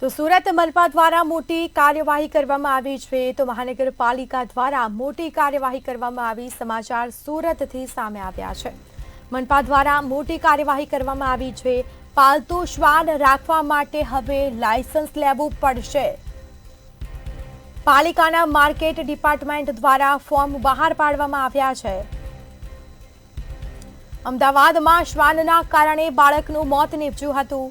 તો સુરત મનપા દ્વારા મોટી કાર્યવાહી કરવામાં આવી છે તો મહાનગરપાલિકા દ્વારા મોટી કાર્યવાહી કરવામાં આવી સમાચાર સુરતથી સામે આવ્યા છે। મનપા દ્વારા મોટી કાર્યવાહી કરવામાં આવી છે। પાલતુ શ્વાન રાખવા માટે હવે લાયસન્સ લેવું પડશે। પાલિકાના માર્કેટ ડિપાર્ટમેન્ટ દ્વારા ફોર્મ બહાર પાડવામાં આવ્યા છે। અમદાવાદમાં શ્વાનના કારણે બાળકનું મોત નીપજ્યું હતું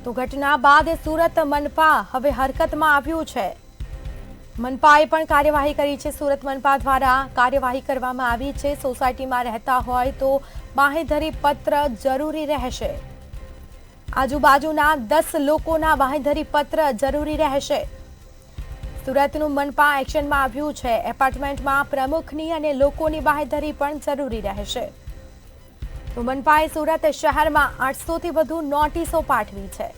તો ઘટના બાદ સુરત મનપા હવે હરકતમાં આવ્યું છે। મનપાએ પણ કાર્યવાહી કરી છે। સુરત મનપા દ્વારા કાર્યવાહી કરવામાં આવી છે। સોસાયટીમાં રહેતા હોય તો બાંહેધરી પત્ર જરૂરી રહેશે। આજુબાજુના 10 લોકોના બાંહેધરી પત્ર જરૂરી રહેશે। સુરતનું મનપા એક્શનમાં આવ્યું છે। એપાર્ટમેન્ટમાં પ્રમુખની અને લોકોની બાંહેધરી પણ જરૂરી રહેશે। તો મનપાએ સુરત શહેરમાં 800થી વધુ નોટિસો પાઠવી છે।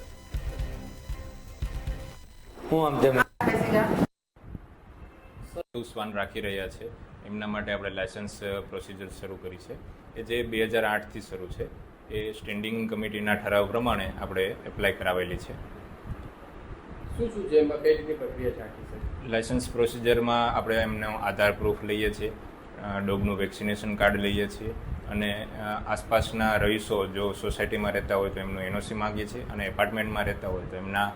શ્વાન રાખી રહ્યા છે એમના માટે આપણે લાયસન્સ પ્રોસિજર શરૂ કરી છે કે જે 2008થી શરૂ છે। એ સ્ટેન્ડિંગ કમિટીના ઠરાવ પ્રમાણે આપણે એપ્લાય કરાવેલી છે। શું છે એમાં કઈ રીતની પ્રક્રિયા ચાલી છે? લાયસન્સ પ્રોસિજરમાં આપણે એમનો આધાર પ્રૂફ લઈએ છીએ, ડોગનું વેક્સિનેશન કાર્ડ લઈએ છીએ અને આસપાસના રહીશો જો સોસાયટીમાં રહેતા હોય તો એમનું એનઓસી માગીએ છીએ અને એપાર્ટમેન્ટમાં રહેતા હોય તો એમના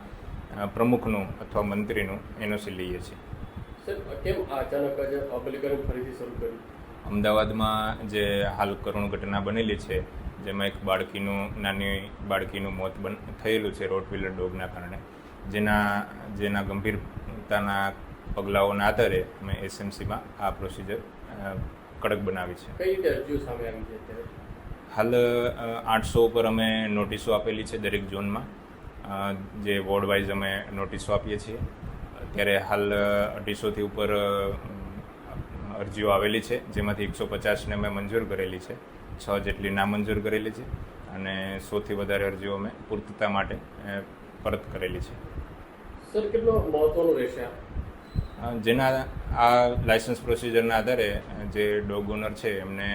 પ્રમુખનું અથવા મંત્રીનું એનઓસી લઈએ છીએ। સર, કેમ અચાનક જ અમલીકરણ ફરીથી શરૂ કર્યું? અમદાવાદમાં જે હાલ કરુણ ઘટના બનેલી છે જેમાં એક નાની બાળકીનું મોત થયેલું છે રોટવીલર ડોગના કારણે, જેના ગંભીરતાના પગલાઓના આધારે અમે એસએમસીમાં આ પ્રોસિજર કડક બનાવી છે। કઈ રીતે અરજીઓ સામે આવી છે અત્યારે? હાલ 800 ઉપર અમે નોટિસો આપેલી છે દરેક ઝોનમાં, જે વોર્ડ વાઇઝ અમે નોટિસો આપીએ છીએ। અત્યારે હાલ 250થી ઉપર અરજીઓ આવેલી છે, જેમાંથી 150ને અમે મંજૂર કરેલી છે, 6 જેટલી નામંજૂર કરેલી છે અને 100થી વધારે અરજીઓ અમે પૂર્તતા માટે પરત કરેલી છે। સર, કેટલો મહત્વનું રહેશે જેના આ લાયસન્સ પ્રોસિજરના આધારે જે ડોગ ઓનર છે એમને